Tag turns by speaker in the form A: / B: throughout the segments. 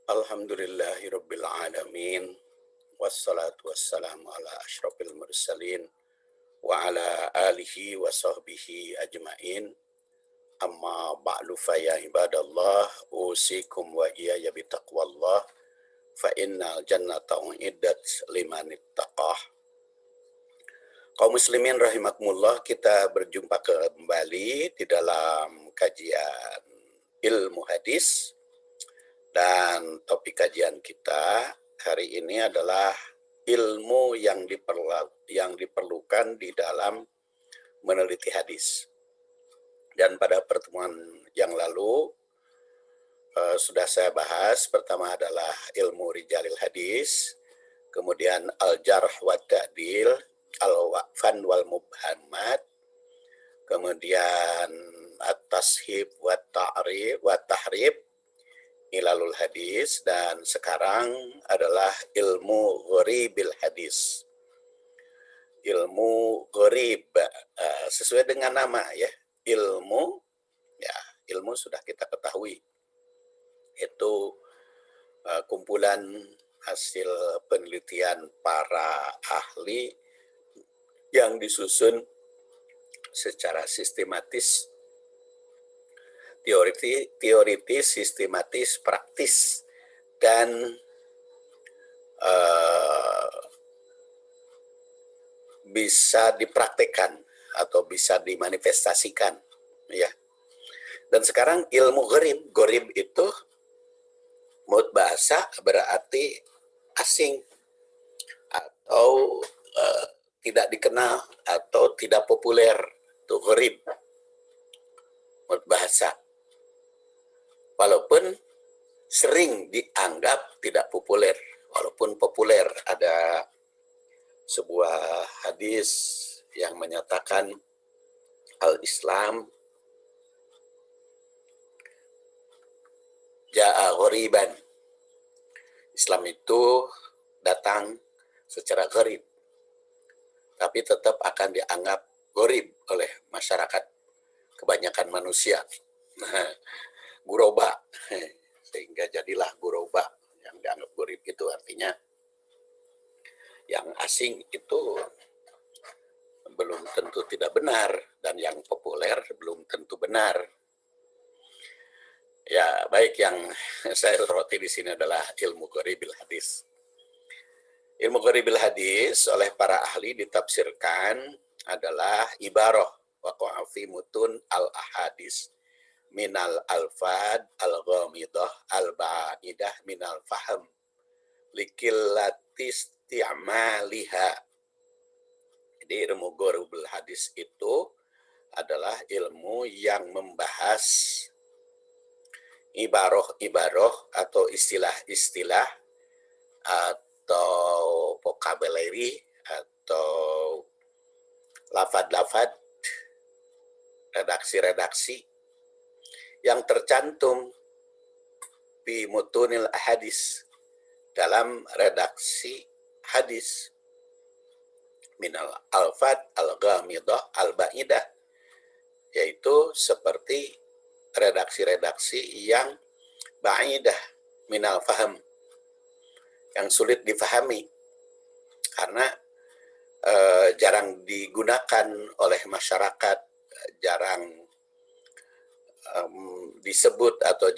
A: Alhamdulillahirabbil alamin wassalatu wassalamu ala asyrofil mursalin wa ala alihi wa sahbihi ajmain amma ba'du fa ya ibadallah usikum wa iyaya bitaqwallah fa innal jannata uiddat liman ittaqah. Kaum muslimin rahimakumullah, kita berjumpa kembali di dalam kajian ilmu hadis. Dan topik kajian kita hari ini adalah ilmu yang diperlukan di dalam meneliti hadis. Dan pada pertemuan yang lalu sudah saya bahas, pertama adalah ilmu rijalil hadis, kemudian al-jarh wa ta'dil, al-waqfan wal mubhamat, kemudian at-tashib wa ta'rib wa tahrib, ilalul hadis, dan sekarang adalah ilmu ghoribil hadis. Ilmu ghorib sesuai dengan nama ya, ilmu sudah kita ketahui, itu kumpulan hasil penelitian para ahli yang disusun secara sistematis, teoritis, sistematis, praktis, dan bisa dipraktekkan atau bisa dimanifestasikan, ya. Dan sekarang ilmu gharib itu menurut bahasa berarti asing atau tidak dikenal atau tidak populer, itu gharib menurut bahasa. Walaupun sering dianggap tidak populer, walaupun populer. Ada sebuah hadis yang menyatakan al-Islam ja'a ghoriban. Islam itu datang secara gharib, tapi tetap akan dianggap gharib oleh masyarakat kebanyakan manusia. Guroba, sehingga jadilah guroba. Yang dianggap gharib itu artinya yang asing itu belum tentu tidak benar, dan yang populer belum tentu benar. Ya, baik, yang saya soroti di sini adalah ilmu ghoribil hadis. Ilmu ghoribil hadis oleh para ahli ditafsirkan adalah ibarah waqa'a fi mutun al-ahadis minal alfad al-ghamidah al-ba'idah minal faham likillatis ti'amaliha. Jadi ilmu ghoribil hadis itu adalah ilmu yang membahas ibaroh atau istilah-istilah atau vocabulary atau lafad-lafad, redaksi-redaksi yang tercantum di mutunil hadis, dalam redaksi hadis, minal alfad al-ghamidah al-ba'idah, yaitu seperti redaksi-redaksi yang ba'idah minal faham, yang sulit difahami karena jarang digunakan oleh masyarakat, jarang disebut atau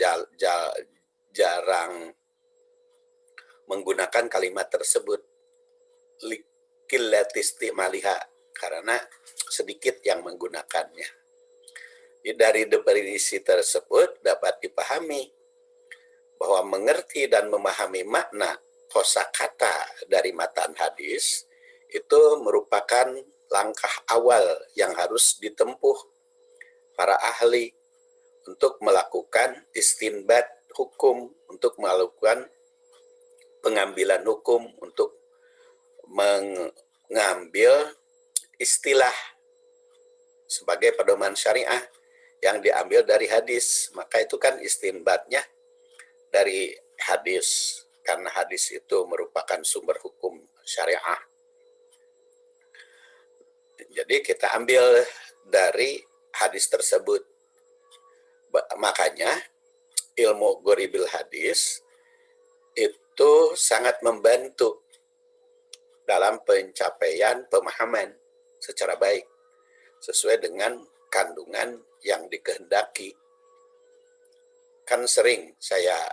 A: jarang menggunakan kalimat tersebut, likillatis ti'amaliha, karena sedikit yang menggunakannya. Jadi dari definisi tersebut dapat dipahami bahwa mengerti dan memahami makna kosakata dari matan hadis itu merupakan langkah awal yang harus ditempuh para ahli untuk melakukan istinbat hukum, untuk melakukan pengambilan hukum, untuk mengambil istilah sebagai pedoman syariah yang diambil dari hadis. Maka itu kan istinbatnya dari hadis, karena hadis itu merupakan sumber hukum syariah. Jadi kita ambil dari hadis tersebut. Makanya ilmu ghoribil hadis itu sangat membantu dalam pencapaian pemahaman secara baik sesuai dengan kandungan yang dikehendaki. Kan sering saya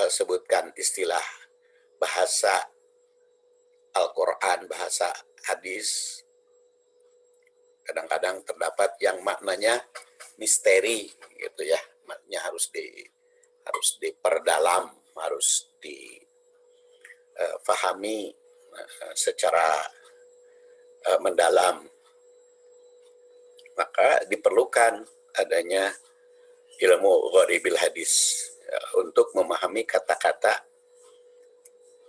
A: sebutkan istilah bahasa Al-Quran, bahasa hadis, kadang-kadang terdapat yang maknanya misteri gitu ya, maknanya harus diperdalam, harus difahami secara mendalam. Maka diperlukan adanya ilmu ghoribil hadis untuk memahami kata-kata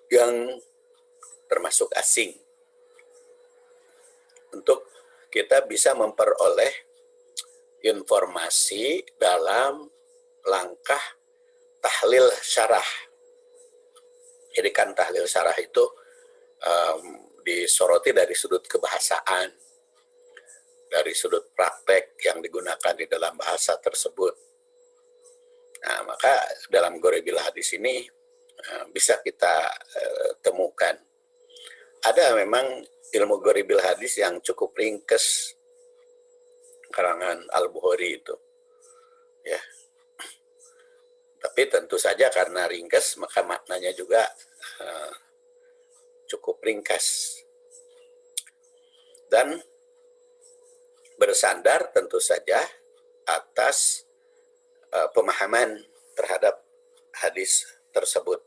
A: yang termasuk asing, untuk kita bisa memperoleh informasi dalam langkah tahlil syarah. Jadi kan tahlil syarah itu disoroti dari sudut kebahasaan, dari sudut praktek yang digunakan di dalam bahasa tersebut. Nah, maka dalam ghoribil hadis ini bisa kita temukan. Ada memang ilmu ghoribil hadis yang cukup ringkas, karangan Al-Bukhari itu. Ya. Tapi tentu saja karena ringkas, maka maknanya juga cukup ringkas. Dan bersandar tentu saja atas pemahaman terhadap hadis tersebut.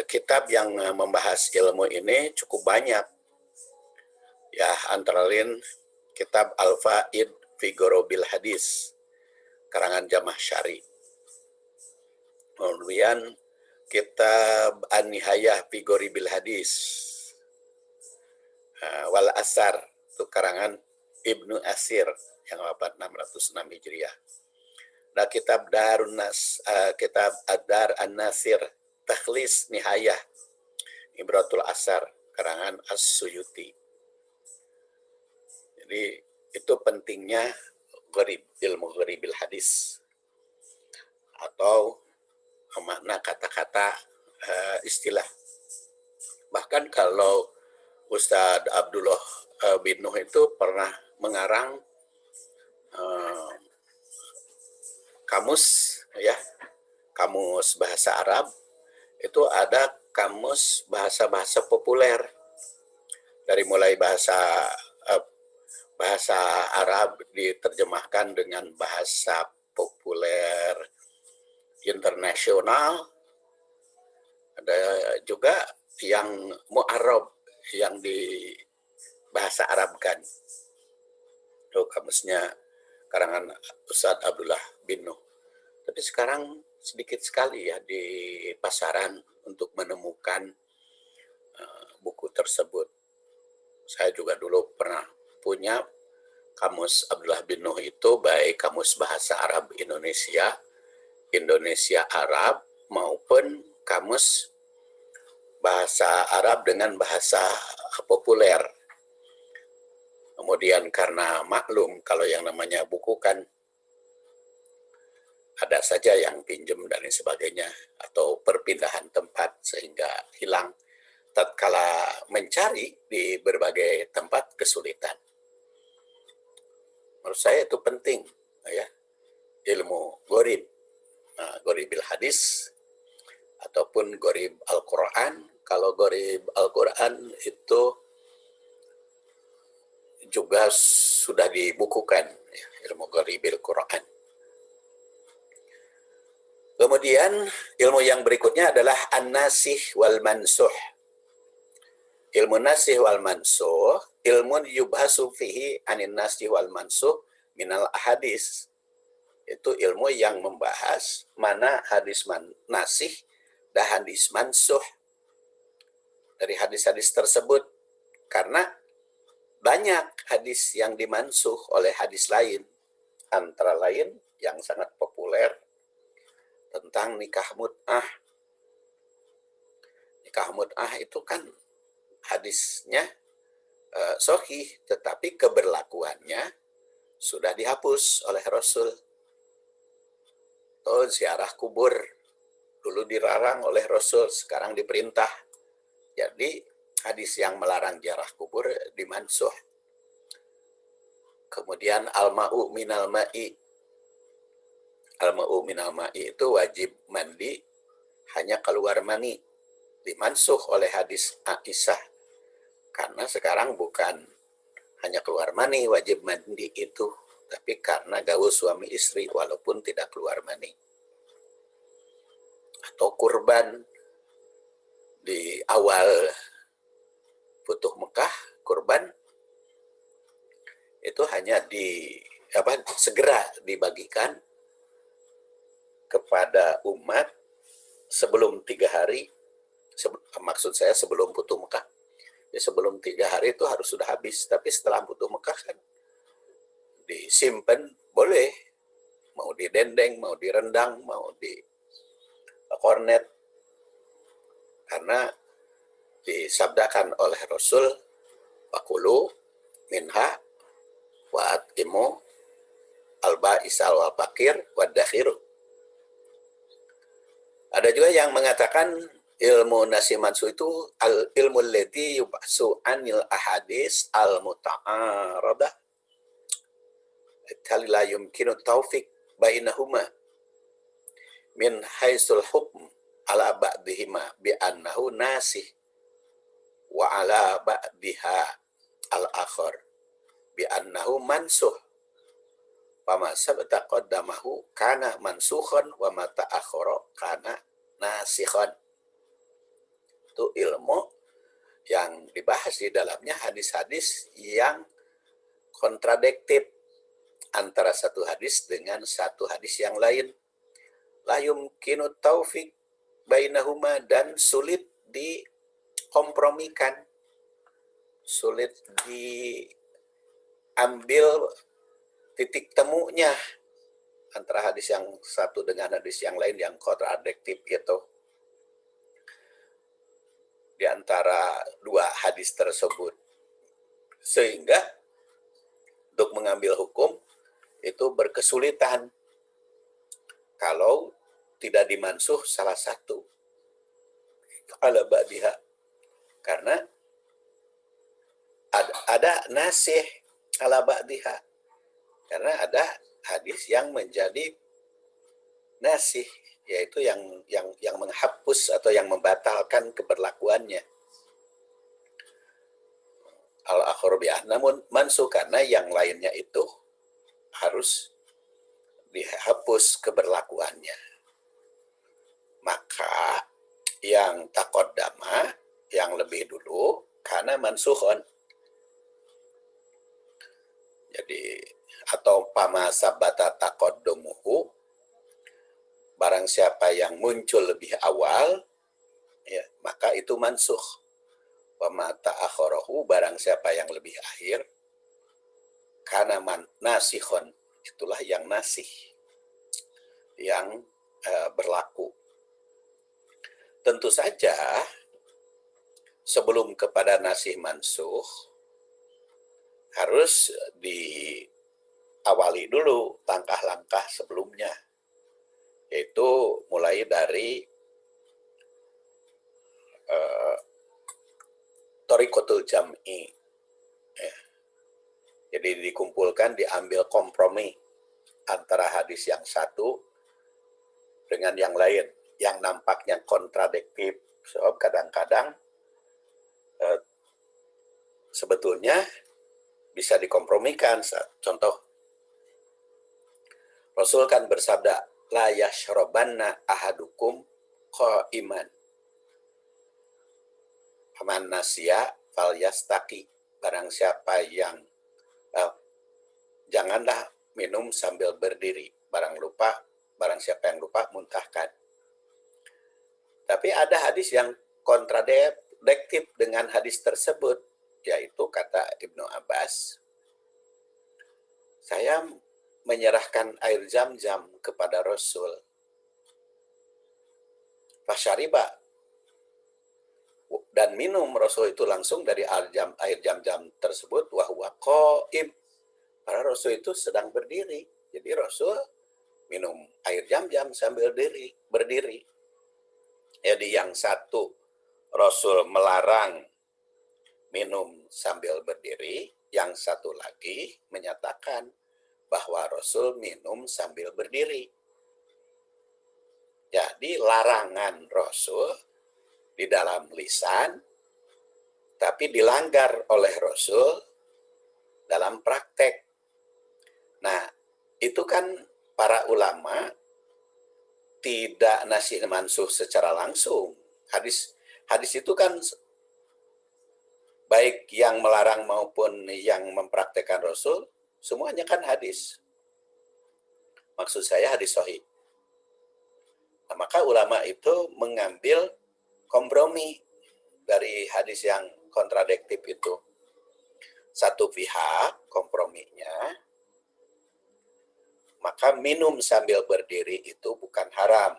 A: Kitab yang membahas ilmu ini cukup banyak. Ya, antara lain kitab Al-Faid fi Ghorobil Hadis, karangan Jamah Syari. Kemudian kitab An-Nihayah fi Ghoribil Hadis, Wal Asar, itu karangan Ibnu Asir yang wafat 606 Hijriah. Nah, kitab kitab Ad-Dar An-Nasir Takhlis Nihayah Ibratul Asar, karangan As-Suyuti. Jadi itu pentingnya ilmu ghoribil hadis, atau makna kata-kata istilah. Bahkan kalau Ustadz Abdullah bin Nuh itu pernah mengarang kamus, ya, kamus bahasa Arab. Itu ada kamus bahasa-bahasa populer, dari mulai bahasa Arab diterjemahkan dengan bahasa populer internasional. Ada juga yang mu'arab, yang di bahasa Arabkan. Itu kamusnya karangan Ustadz Abdullah bin Nuh. Tapi sekarang sedikit sekali ya di pasaran untuk menemukan buku tersebut. Saya juga dulu pernah punya kamus Abdullah bin Nuh itu, baik kamus bahasa Arab Indonesia, Indonesia Arab, maupun kamus bahasa Arab dengan bahasa populer. Kemudian karena maklum kalau yang namanya buku kan ada saja yang pinjem dan lain sebagainya, atau perpindahan tempat sehingga hilang tatkala mencari di berbagai tempat kesulitan. Menurut saya itu penting, ya, ilmu ghoribil hadis ataupun ghorib Al-Quran. Kalau ghorib Al-Quran itu juga sudah dibukukan, ya, ilmu ghoribil Quran. Kemudian ilmu yang berikutnya adalah an-nasih wal mansuh. Ilmu nasih wal mansuh, ilmu yubhasu fihi anin nasih wal mansuh minal ahadis. Itu ilmu yang membahas mana hadis nasih dan hadis mansuh dari hadis-hadis tersebut. Karena banyak hadis yang dimansuh oleh hadis lain. Antara lain yang sangat populer tentang nikah mut'ah. Nikah mut'ah itu kan hadisnya sahih, tetapi keberlakuannya sudah dihapus oleh Rasul. Atau ziarah kubur, Dulu dilarang oleh Rasul, sekarang diperintah. Jadi hadis yang melarang ziarah kubur dimansuh. Kemudian al-ma'u minal ma'i. Al-ma'u minal ma'i itu wajib mandi hanya keluar mani. Dimansuh oleh hadis Aisyah. Karena sekarang bukan hanya keluar mani wajib mandi itu, tapi karena gaul suami istri walaupun tidak keluar mani. Atau kurban di awal Futuh Mekah, kurban itu hanya segera dibagikan kepada umat sebelum 3 hari, maksud saya sebelum Futuh Mekah. Ya, sebelum 3 hari itu harus sudah habis, tapi setelah Futuh Mekah kan disimpan boleh, mau didendeng, mau direndang, mau di kornet, karena disabdakan oleh Rasul, wakulu minha wa atimu al-ba'isal wal fakir wa dakhiru. Ada juga yang mengatakan ilmu nasi mansu itu ilmu leti yub'su anil ahadis al-muta'aradah kali la yumkinu taufiq bainahuma min haisul hukm ala ba'dihima bi annahu nasih wa ala ba'diha al-akhar bi annahu mansuh. Fama sabata qaddamahu kana mansukhan wa ma ta'akhkhara kana nasikhan. Itu ilmu yang dibahas di dalamnya hadis-hadis yang kontradiktif antara satu hadis dengan satu hadis yang lain. La yumkinu taufiq bainahuma, dan sulit dikompromikan, sulit diambil titik temunya antara hadis yang satu dengan hadis yang lain yang kontradiktif itu. Di antara dua hadis tersebut, sehingga untuk mengambil hukum itu berkesulitan kalau tidak dimansuh salah satu ala ba'diha, karena ada nasih ala ba'diha, karena ada hadis yang menjadi nasih, yaitu yang menghapus atau yang membatalkan keberlakuannya. Al-akhir namun mansuh, karena yang lainnya itu harus dihapus keberlakuannya. Maka yang taqaddama, yang lebih dulu, karena mansuhon. Jadi atau pama sabata taqaddumuhu, barang siapa yang muncul lebih awal, ya, maka itu mansuh. Pama ta'akharahu, barang siapa yang lebih akhir, karena nasikhon, itulah yang nasih, yang berlaku. Tentu saja sebelum kepada nasih mansuh harus diawali dulu langkah-langkah sebelumnya, yaitu mulai dari thariqatul jam'i, ya. Jadi dikumpulkan, diambil kompromi antara hadis yang satu dengan yang lain yang nampaknya kontradiktif. Sebab kadang-kadang sebetulnya bisa dikompromikan. Contoh, Rasul kan bersabda, la yashrabanna ahadukum qa'iman faman nasya falyastaqi, barang siapa yang janganlah minum sambil berdiri, barang siapa yang lupa muntahkan. Tapi ada hadis yang kontradiktif dengan hadis tersebut, yaitu kata Ibnu Abbas, saya menyerahkan air zam-zam kepada Rasul, fasyariba, dan minum Rasul itu langsung dari air zam-zam tersebut, wa huwa qa'im, para Rasul itu sedang berdiri. Jadi Rasul minum air zam-zam sambil berdiri. Jadi yang satu, Rasul melarang minum sambil berdiri, yang satu lagi menyatakan bahwa Rasul minum sambil berdiri. Jadi larangan Rasul di dalam lisan, tapi dilanggar oleh Rasul dalam praktek. Nah, itu kan para ulama tidak nasih mansuh secara langsung. Hadis itu kan baik yang melarang maupun yang mempraktekkan Rasul, semuanya kan hadis. Maksud saya hadis sahih. Nah, maka ulama itu mengambil kompromi dari hadis yang kontradiktif itu. Satu pihak komprominya, maka minum sambil berdiri itu bukan haram,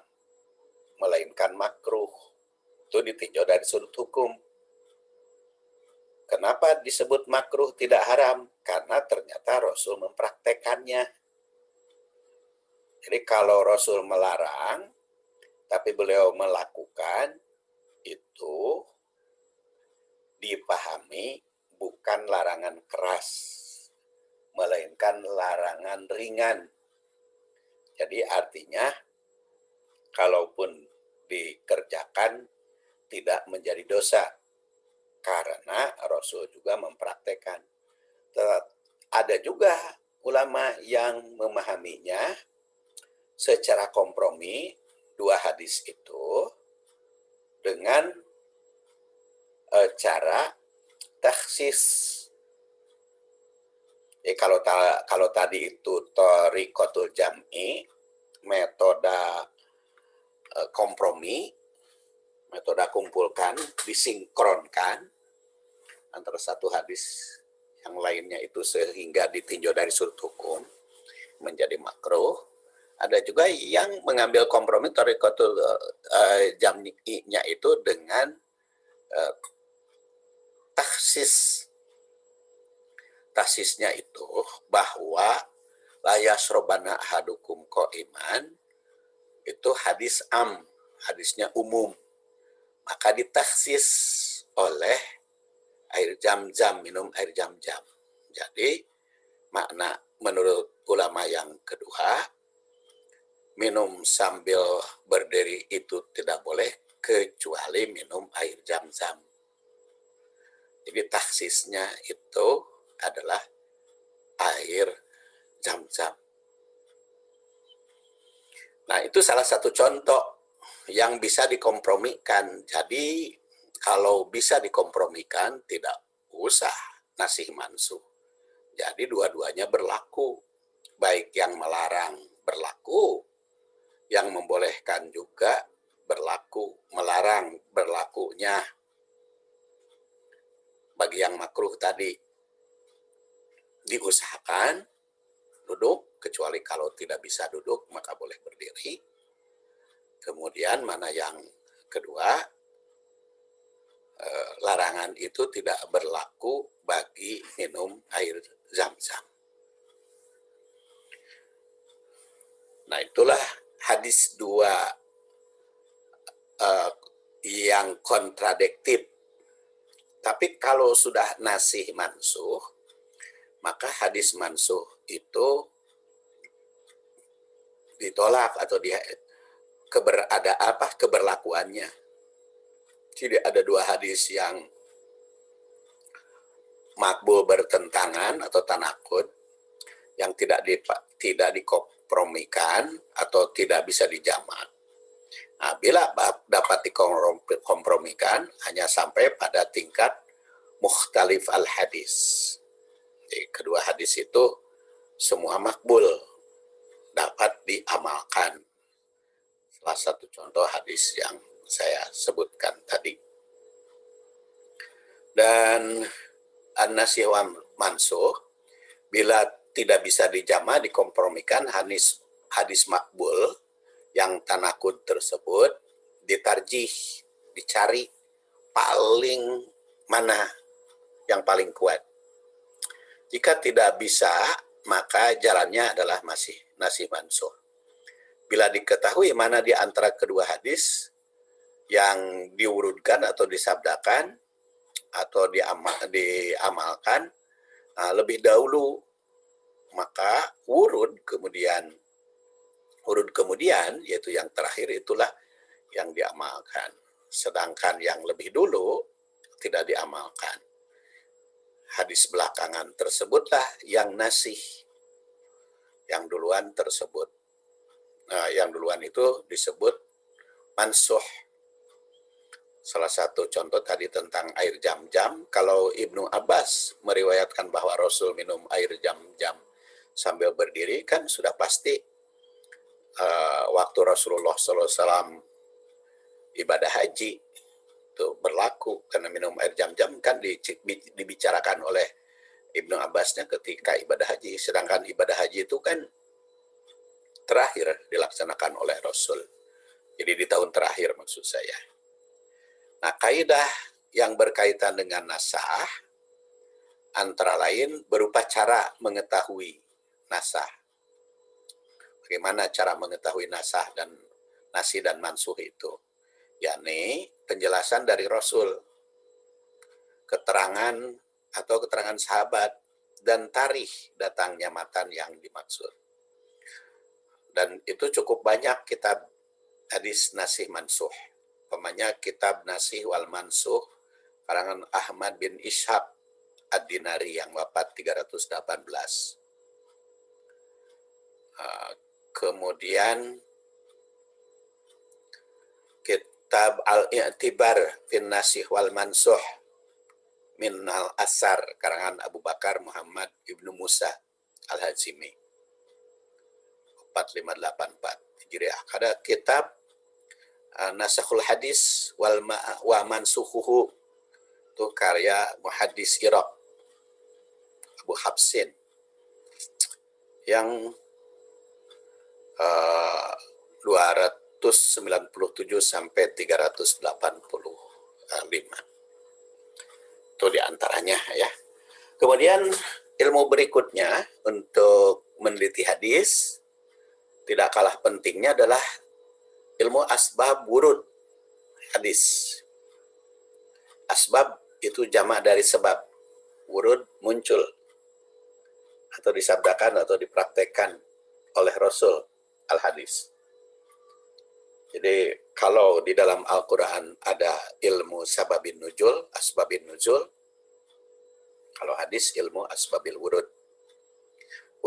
A: melainkan makruh. Itu ditinjau dari sudut hukum. Kenapa disebut makruh tidak haram? Karena ternyata Rasul mempraktekannya. Jadi kalau Rasul melarang, tapi beliau melakukan, itu dipahami bukan larangan keras, melainkan larangan ringan. Jadi artinya, kalaupun dikerjakan, tidak menjadi dosa. Karena Rasul juga mempraktekkan. Ada juga ulama yang memahaminya secara kompromi dua hadis itu dengan cara takhsis. Kalau tadi itu thariqatul jam'i, metode kompromi, metode kumpulkan, disinkronkan antara satu hadis yang lainnya itu sehingga ditinjau dari sudut hukum menjadi makruh. Ada juga yang mengambil kompromi thariqatul jam'i-nya itu dengan takhsis. Takhsisnya itu bahwa la yashrabana ahadukum qa'iman, itu hadis hadisnya umum. Maka ditakhsis oleh air jam-jam, minum air jam-jam. Jadi makna menurut ulama yang kedua, minum sambil berdiri itu tidak boleh kecuali minum air jam-jam. Jadi takhsisnya itu adalah air jam-jam. Nah, itu salah satu contoh yang bisa dikompromikan. Jadi kalau bisa dikompromikan, tidak usah nasih mansuh. Jadi dua-duanya berlaku. Baik yang melarang berlaku, yang membolehkan juga berlaku. Melarang berlakunya. Bagi yang makruh tadi, diusahakan duduk, kecuali kalau tidak bisa duduk, maka boleh berdiri. Kemudian mana yang kedua, larangan itu tidak berlaku bagi minum air zam-zam. Nah, itulah hadis dua yang kontradiktif. Tapi kalau sudah nasih mansuh, maka hadis mansuh itu ditolak atau keberlakuannya. Jadi ada dua hadis yang makbul bertentangan atau tanakud, yang tidak dikompromikan atau tidak bisa dijamak. Nah, bila dapat dikompromikan, hanya sampai pada tingkat mukhtalif al-hadis. Jadi kedua hadis itu semua makbul, dapat diamalkan. Salah satu contoh hadis yang saya sebutkan tadi. Dan an-nasih wa mansuh, bila tidak bisa dijama, dikompromikan, hadis makbul yang tanakud tersebut ditarjih, dicari paling mana yang paling kuat. Jika tidak bisa, maka jalannya adalah masih nasih mansuh. Bila diketahui mana di antara kedua hadis yang diurutkan atau disabdakan atau diamalkan lebih dahulu, maka urut kemudian yaitu yang terakhir itulah yang diamalkan. Sedangkan yang lebih dulu tidak diamalkan. Hadis belakangan tersebutlah yang nasih, yang duluan tersebut. Nah, yang duluan itu disebut mansuh. Salah satu contoh tadi tentang air jam-jam, kalau Ibnu Abbas meriwayatkan bahwa Rasul minum air jam-jam sambil berdiri, kan sudah pasti waktu Rasulullah SAW ibadah haji itu berlaku, karena minum air jam-jam kan dibicarakan oleh Ibnu Abbasnya ketika ibadah haji, sedangkan ibadah haji itu kan terakhir dilaksanakan oleh Rasul. Jadi di tahun terakhir maksud saya. Nah, kaidah yang berkaitan dengan nasah antara lain berupa cara mengetahui nasah. Bagaimana cara mengetahui nasah dan nasih dan mansuh itu? Yakni penjelasan dari Rasul, keterangan atau keterangan sahabat, dan tarikh datangnya matan yang dimaksud. Dan itu cukup banyak kitab hadis nasih mansuh. Umpamanya kitab Nasih wal Mansuh karangan Ahmad bin Ishaq Ad-Dinari yang wafat 318. Kemudian kitab Al-I'tibar fin Nasih wal Mansuh min al-Asar karangan Abu Bakar Muhammad Ibnu Musa Al-Hazimi 4584 Hijriah. Ada kitab Nasakhul Hadis wa Mansuhuhu, itu karya muhaddis Irak Abu Habsin yang 297 sampai 385. Itu diantaranya ya. Kemudian ilmu berikutnya untuk meneliti hadis tidak kalah pentingnya adalah ilmu asbab wurud hadis. Asbab itu jamak dari sebab. Wurud muncul atau disabdakan atau dipraktekkan oleh Rasul al-hadis. Jadi kalau di dalam Al-Quran ada ilmu sababin nuzul, asbabin nuzul, kalau hadis ilmu asbabil wurud.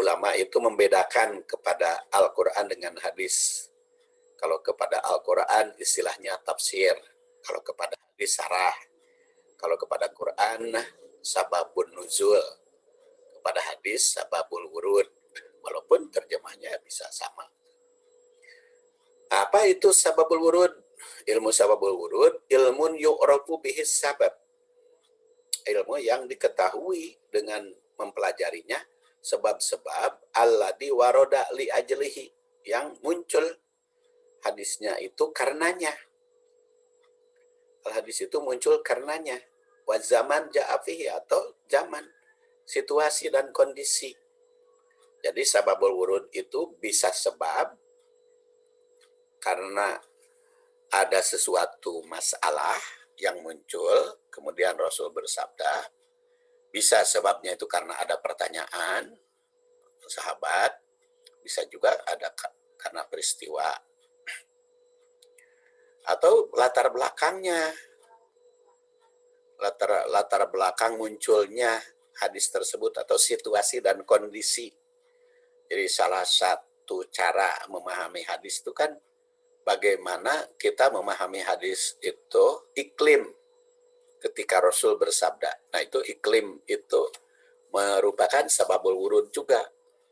A: Ulama itu membedakan kepada Al-Quran dengan hadis. Kalau kepada Al-Quran istilahnya tafsir, kalau kepada hadis sarah, kalau kepada Quran sababun nuzul, kepada hadis sababul wurud, walaupun terjemahnya bisa sama. Apa itu sababul wurud? Ilmu sababul wurud, ilmun yu'rafu bihis sabab. Ilmu yang diketahui dengan mempelajarinya sebab-sebab alladzi waroda li ajlihi, yang muncul hadisnya itu karenanya. Al-hadis itu muncul karenanya. Wa zaman ja'afihi, atau zaman, situasi dan kondisi. Jadi sababul wurud itu bisa sebab karena ada sesuatu masalah yang muncul, kemudian Rasul bersabda. Bisa sebabnya itu karena ada pertanyaan sahabat, bisa juga ada karena peristiwa. Atau latar belakangnya, latar belakang munculnya hadis tersebut atau situasi dan kondisi. Jadi salah satu cara memahami hadis itu kan bagaimana kita memahami hadis itu iklim ketika Rasul bersabda. Nah, itu iklim itu merupakan sababul wurud juga.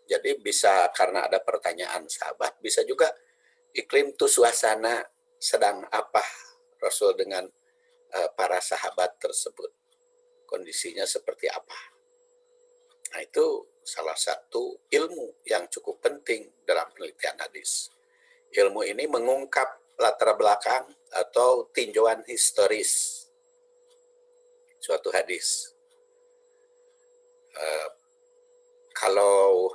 A: Jadi bisa karena ada pertanyaan sahabat, bisa juga iklim itu suasana sedang apa Rasul dengan para sahabat tersebut. Kondisinya seperti apa. Nah, itu salah satu ilmu yang cukup penting dalam penelitian hadis. Ilmu ini mengungkap latar belakang atau tinjauan historis suatu hadis. Kalau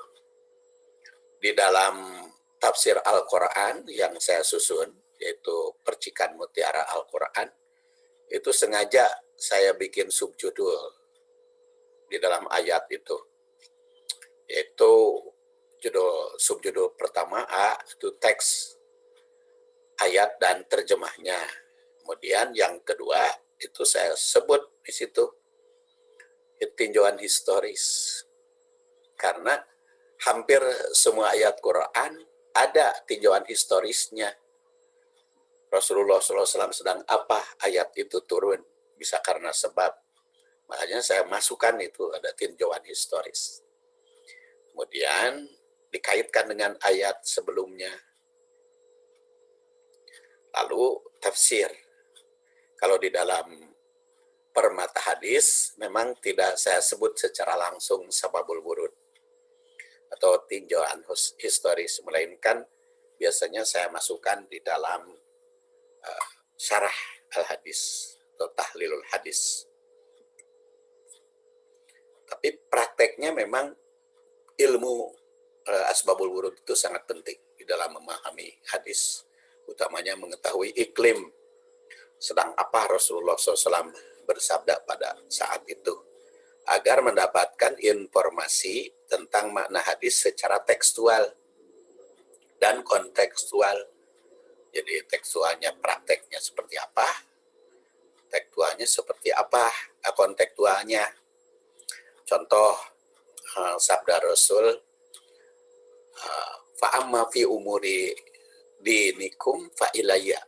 A: di dalam tafsir Al-Quran yang saya susun, yaitu Percikan Mutiara Al-Quran. Itu sengaja saya bikin subjudul di dalam ayat itu, yaitu subjudul pertama A itu teks ayat dan terjemahnya. Kemudian yang kedua itu saya sebut di situ tinjauan historis, karena hampir semua ayat Quran ada tinjauan historisnya. Rasulullah SAW sedang apa ayat itu turun, bisa karena sebab. Makanya saya masukkan itu ada tinjauan historis. Kemudian dikaitkan dengan ayat sebelumnya. Lalu tafsir. Kalau di dalam permata hadis memang tidak saya sebut secara langsung sababul wurud atau tinjauan historis, melainkan biasanya saya masukkan di dalam syarah al-hadis atau tahlilul hadis. Tapi prakteknya memang ilmu asbabul wurud itu sangat penting di dalam memahami hadis, utamanya mengetahui iklim sedang apa Rasulullah SAW bersabda pada saat itu, agar mendapatkan informasi tentang makna hadis secara tekstual dan kontekstual. Jadi tekstualnya prakteknya seperti apa, tekstualnya seperti apa, kontekstualnya. Contoh sabda Rasul, fa'amma fi umuri dinikum fa ilayya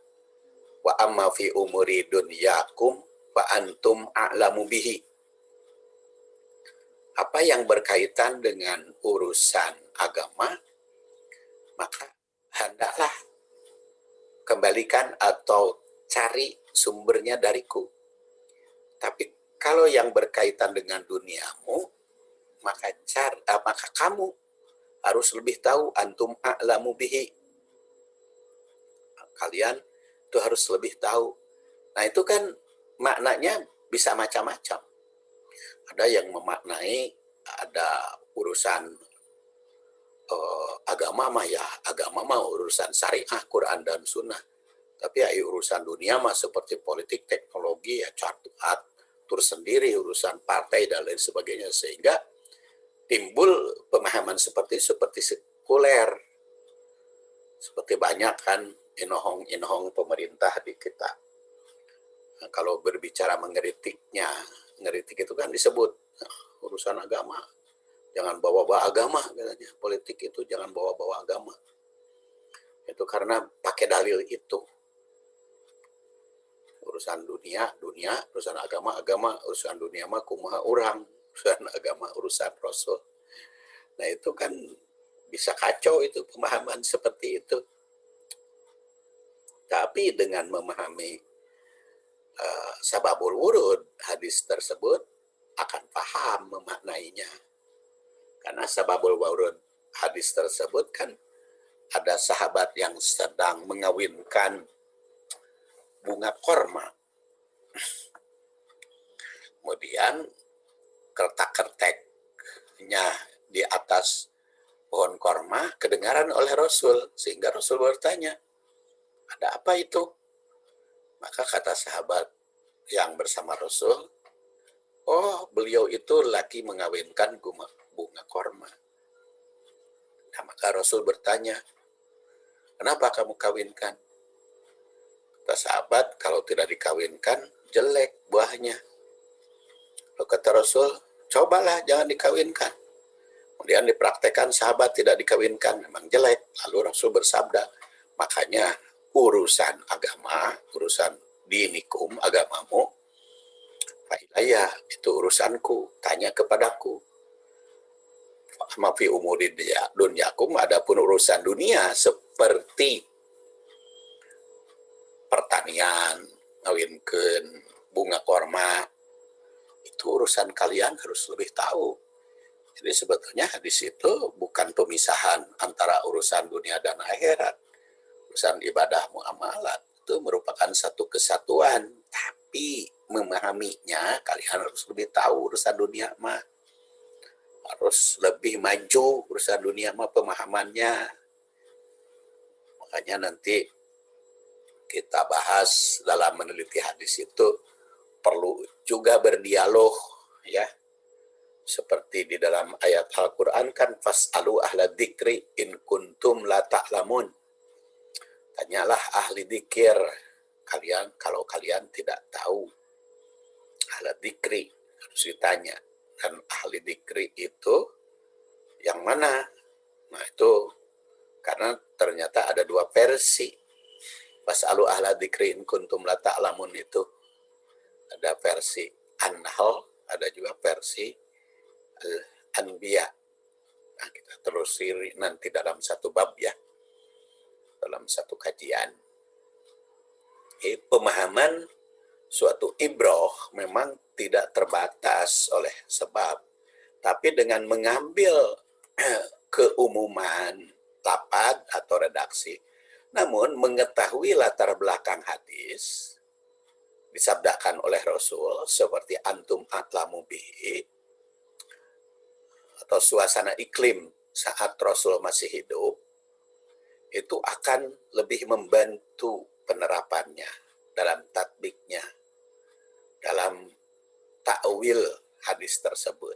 A: wa amma fi umuri dunyakum fa antum a'lamu bihi. Apa yang berkaitan dengan urusan agama, maka hendaklah kembalikan atau cari sumbernya dariku. Tapi kalau yang berkaitan dengan duniamu, maka kamu harus lebih tahu, antum a'lamu bihi. Kalian itu harus lebih tahu. Nah itu kan maknanya bisa macam-macam. Ada yang memaknai ada urusan agama mah ya, agama mah urusan syariah, Quran dan Sunnah. Tapi ya urusan dunia mah seperti politik, teknologi, ya atur sendiri, urusan partai dan lain sebagainya. Sehingga timbul pemahaman seperti sekuler. Seperti banyak kan inohong pemerintah di kita. Nah, kalau berbicara mengkritiknya, ngeritik itu kan disebut urusan agama. Jangan bawa-bawa agama, katanya. Politik itu jangan bawa-bawa agama. Itu karena pakai dalil itu. Urusan dunia, urusan agama, urusan dunia mah kumaha urang, urusan agama, urusan Rasul. Nah itu kan bisa kacau itu pemahaman seperti itu. Tapi dengan memahami sababul wurud hadis tersebut akan paham memaknainya. Karena sababul wurud hadis tersebut kan ada sahabat yang sedang mengawinkan bunga korma. Kemudian kertak-kerteknya di atas pohon korma kedengaran oleh Rasul, sehingga Rasul bertanya, ada apa itu? Maka kata sahabat yang bersama Rasul, oh beliau itu lagi mengawinkan bunga korma. Nah, maka Rasul bertanya, kenapa kamu kawinkan? Kata sahabat, kalau tidak dikawinkan, jelek buahnya. Lalu kata Rasul, cobalah jangan dikawinkan. Kemudian dipraktekkan sahabat tidak dikawinkan, memang jelek. Lalu Rasul bersabda, makanya urusan agama, urusan dinikum, agamamu, fa'ilayya, itu urusanku, tanya kepadaku. Mafi umuri dunyakum, adapun urusan dunia seperti pertanian, ngawinkeun bunga korma, itu urusan kalian harus lebih tahu. Jadi sebetulnya hadis itu bukan pemisahan antara urusan dunia dan akhirat. Urusan ibadah muamalat itu merupakan satu kesatuan, tapi memahaminya kalian harus lebih tahu urusan dunia mah. Harus lebih maju urusan dunia mah pemahamannya. Makanya nanti kita bahas dalam meneliti hadis itu perlu juga berdialog, ya. Seperti di dalam ayat Al-Quran kan, fas'alu ahla dzikri in kuntum la ta'lamun. Tanyalah ahli dzikir kalian kalau kalian tidak tahu. Ahla dzikri harus ditanya. Dan ahli dzikri itu yang mana? Nah itu karena ternyata ada dua versi. Fas'alu ahla dzikri in kuntum la ta'lamun itu ada versi An-Nahl, ada juga versi Al-Anbiya. Nah, kita telusuri nanti dalam satu bab, ya, dalam satu kajian. Pemahaman suatu ibroh memang tidak terbatas oleh sebab, tapi dengan mengambil keumuman lapad atau redaksi, namun mengetahui latar belakang hadis disabdakan oleh Rasul seperti antum a'lamu bihi, atau suasana iklim saat Rasul masih hidup, itu akan lebih membantu penerapannya dalam tatbiknya, dalam takwil hadis tersebut.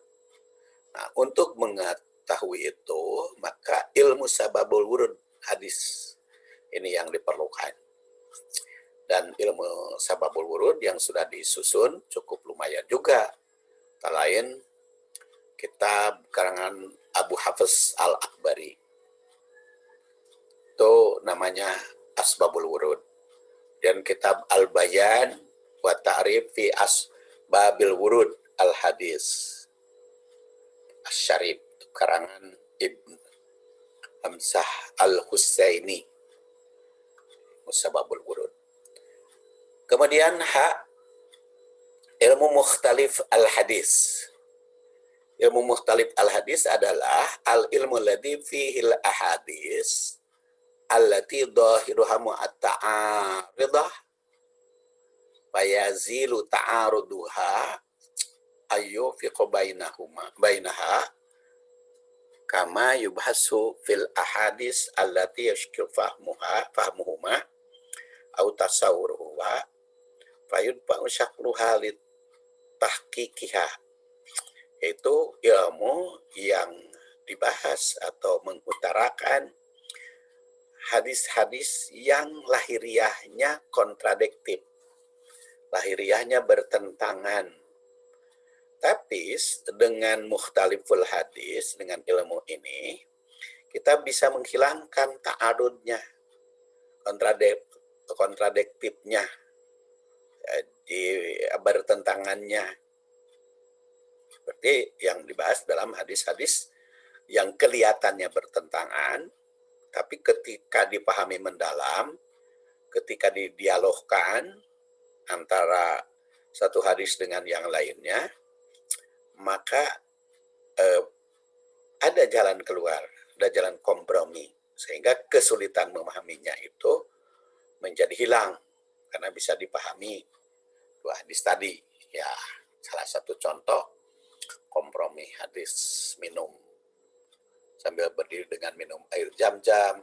A: Nah, untuk mengetahui itu, maka ilmu sababul wurud hadis ini yang diperlukan. Dan ilmu sababul wurud yang sudah disusun cukup lumayan juga. Tak lain kitab karangan Abu Hafiz Al-Akbari. Itu namanya Asbabul Wurud. Dan kitab Al-Bayan wa Ta'rif fi Asbabil Wurud Al-Hadis Asy-Syarif, karangan Ibn Hamzah Al-Husaini, Musababul Wurud. Kemudian ilmu mukhtalif al-hadis. Ilmu mukhtalif al-hadis adalah al-ilmu ladzi fihi al-ahadis allati dhahiruha mu'atta'aridah fayazilu ta'aruduha ayyufiqu bainaha kama yubhasu fil ahadis allati yashkil fahmuhuma au tasawwuruha fayudba'u syakluha li tahqiqiha, yaitu ilmu yang dibahas atau mengutarakan hadis-hadis yang lahiriahnya kontradiktif, lahiriahnya bertentangan. Tapi dengan mukhtaliful hadis, dengan ilmu ini, kita bisa menghilangkan ta'arudnya, kontradiktifnya, di bertentangannya, seperti yang dibahas dalam hadis-hadis yang kelihatannya bertentangan, tapi ketika dipahami mendalam, ketika didialogkan antara satu hadis dengan yang lainnya, maka ada jalan keluar, ada jalan kompromi, sehingga kesulitan memahaminya itu menjadi hilang karena bisa dipahami dua hadis tadi. Ya, salah satu contoh kompromi hadis minum sambil berdiri dengan minum air jam-jam,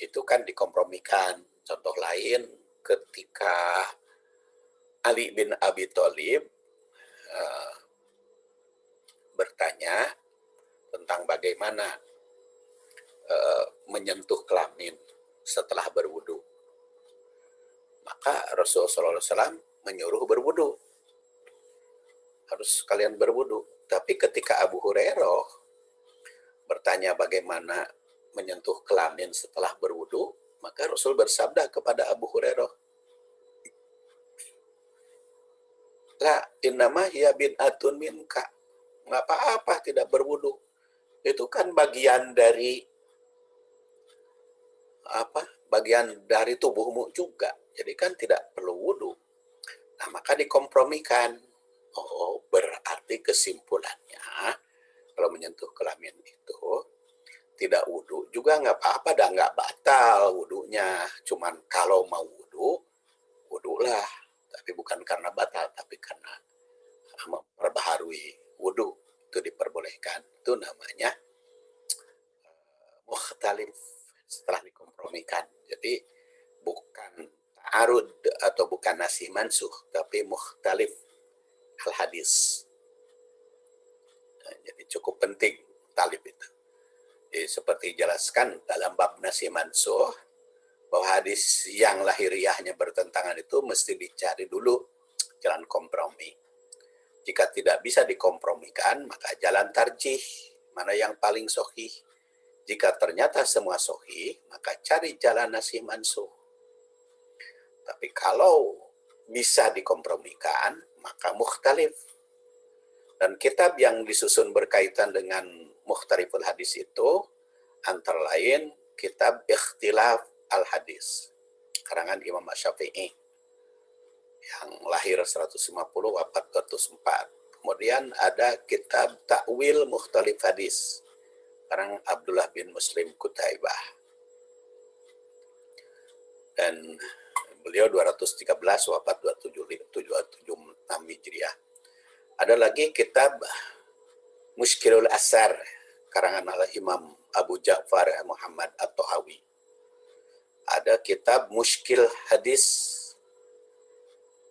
A: itu kan dikompromikan. Contoh lain, ketika Ali bin Abi Thalib bertanya tentang bagaimana menyentuh kelamin setelah berwudu, maka Rasulullah SAW menyuruh berwudu, harus kalian berwudu. Tapi ketika Abu Hurairah bertanya bagaimana menyentuh kelamin setelah berwudu, maka Rasul bersabda kepada Abu Hurairah, la innama hiya bid'atun minka, nggak apa-apa tidak berwudu, itu kan bagian dari bagian dari tubuhmu juga, jadi kan tidak perlu wudu. Nah, maka dikompromikan. Oh, berarti kesimpulannya kalau menyentuh kelamin itu tidak wudu juga nggak apa-apa, dan nggak batal wudunya. Cuman kalau mau wudu, wudulah, tapi bukan karena batal, tapi karena memperbaharui wudu, itu diperbolehkan. Itu namanya mukhtalif setelah dikompromikan. Jadi ta'arud atau bukan nasih mansuh, tapi mukhtalif al-hadis. Nah, jadi cukup penting talib itu. Jadi, seperti dijelaskan dalam bab nasih mansuh, bahwa hadis yang lahiriahnya bertentangan itu mesti dicari dulu jalan kompromi. Jika tidak bisa dikompromikan, maka jalan tarjih, mana yang paling sahih. Jika ternyata semua sahih, maka cari jalan nasih mansuh. Tapi kalau bisa dikompromikan, maka mukhtalif. Dan kitab yang disusun berkaitan dengan mukhtaliful hadis itu, antara lain kitab Ikhtilaf al-Hadis, karangan Imam Syafi'i, yang lahir 150, wafat 204. Kemudian ada kitab Ta'wil Mukhtalif Hadis, karang Abdullah bin Muslim Kutaibah. Dan beliau 213, wafat 276 Hijriah. Ada lagi kitab Mushkilul Asar, karangan Imam Abu Ja'far Muhammad At-Tahawi. Ada kitab Mushkil Hadis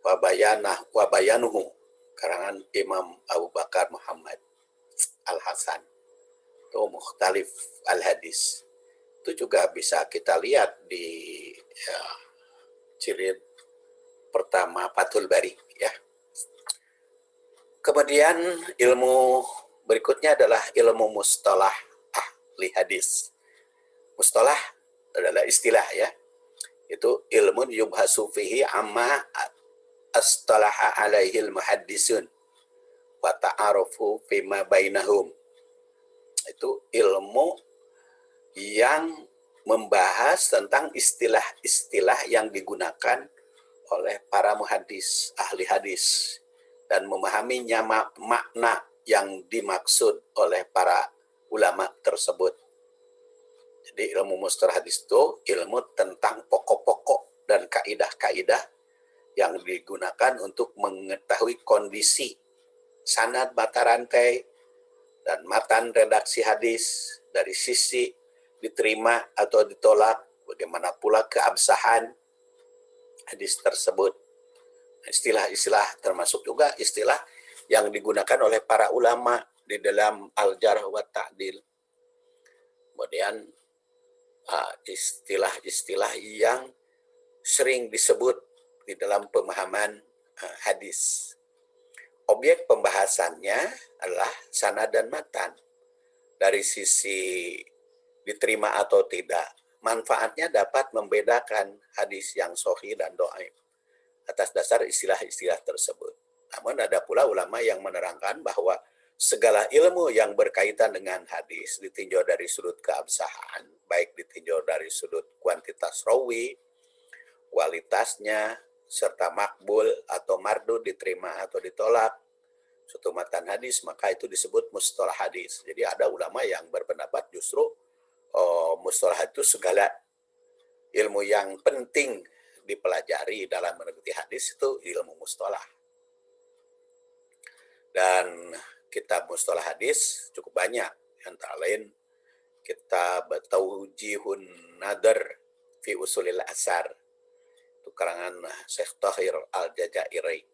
A: Wabayanuhu, karangan Imam Abu Bakar Muhammad Al-Hasan. Itu mukhtalif al-hadis. Itu juga bisa kita lihat di jilid pertama Fathul Bari, ya. Kemudian ilmu berikutnya adalah ilmu mustalah ahli hadis. Mustalah adalah istilah, ya. Itu ilmun yubhasu fihi amma astalaha alaihil muhaddisun wa ta'arufu fima bainahum. Itu ilmu yang membahas tentang istilah-istilah yang digunakan oleh para muhaddis, ahli hadis, dan memahaminya makna yang dimaksud oleh para ulama tersebut. Jadi ilmu mustalah hadis itu ilmu tentang pokok-pokok dan kaidah-kaidah yang digunakan untuk mengetahui kondisi sanad mata rantai dan matan redaksi hadis dari sisi diterima atau ditolak, bagaimana pula keabsahan hadis tersebut. Istilah-istilah termasuk juga istilah yang digunakan oleh para ulama di dalam al-jarh wa ta'dil. Kemudian istilah-istilah yang sering disebut di dalam pemahaman hadis. Objek pembahasannya adalah sanad dan matan. Dari sisi diterima atau tidak, manfaatnya dapat membedakan hadis yang sahih dan dhaif atas dasar istilah-istilah tersebut. Namun ada pula ulama yang menerangkan bahwa segala ilmu yang berkaitan dengan hadis ditinjau dari sudut keabsahan, baik ditinjau dari sudut kuantitas rawi, kualitasnya, serta makbul atau mardud, diterima atau ditolak suatu matan hadis, maka itu disebut mustalah hadis. Jadi ada ulama yang berpendapat justru mustalah itu segala ilmu yang penting dipelajari dalam meneliti hadis itu ilmu mustalah. Dan kitab mustalah hadis cukup banyak, antara lain kitab Tawjihun Nadar fi Usulil Asar, itu karangan Syekh Tahir Al-Jazairi.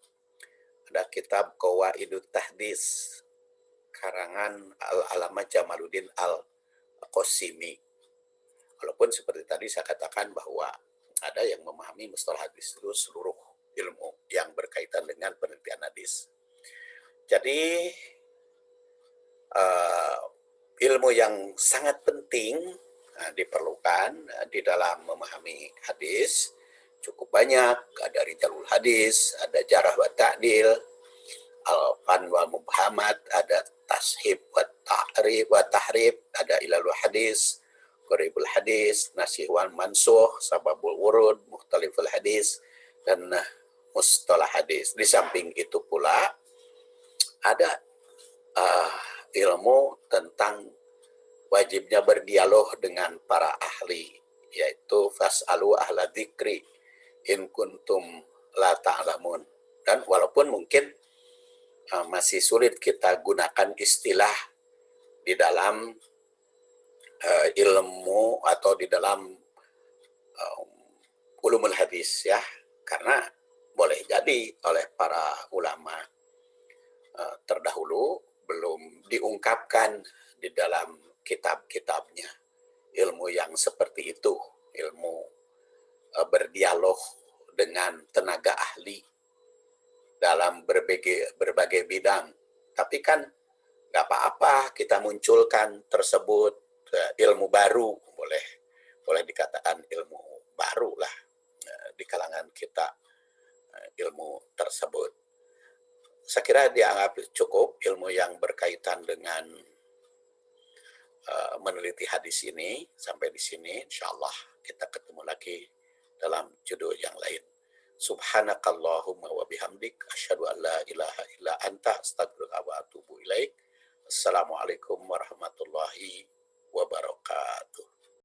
A: Ada kitab Qawaidut Tahdis, karangan Al-Alama Jamaluddin Al-Qasimi. Walaupun seperti tadi saya katakan bahwa ada yang memahami mustalah hadis itu seluruh ilmu yang berkaitan dengan penelitian hadis. Jadi ilmu yang sangat penting diperlukan di dalam memahami hadis cukup banyak. Ada rijalul hadis, ada jarah wa ta'dil, al-fan wal mubhamat, ada tashib wa ta'rif wa tahrib, ada ilalul hadis, qaribul hadis, nasih wal mansuh, sababul wurud, mukhtaliful hadis, dan mustalah hadis. Di samping itu pula ada ilmu tentang wajibnya berdialog dengan para ahli, yaitu fas'alu ahla dzikri in kuntum la ta'lamun. Dan walaupun mungkin masih sulit kita gunakan istilah di dalam ilmu atau di dalam ulumul hadis, ya, Karena boleh jadi oleh para ulama terdahulu belum diungkapkan di dalam kitab-kitabnya ilmu yang seperti itu, ilmu berdialog dengan tenaga ahli dalam berbagai bidang. Tapi kan nggak apa-apa kita munculkan tersebut ilmu baru, boleh dikatakan ilmu baru lah di kalangan kita, ilmu tersebut. Saya kira dianggap cukup ilmu yang berkaitan dengan meneliti hadis ini. Sampai di sini, insya Allah kita ketemu lagi dalam judul yang lain. Subhanakallahumma wa bihamdik asyhadu an la ilaha illa anta astaghfiruka wa atubu ilaik. Assalamualaikum warahmatullahi wabarakatuh.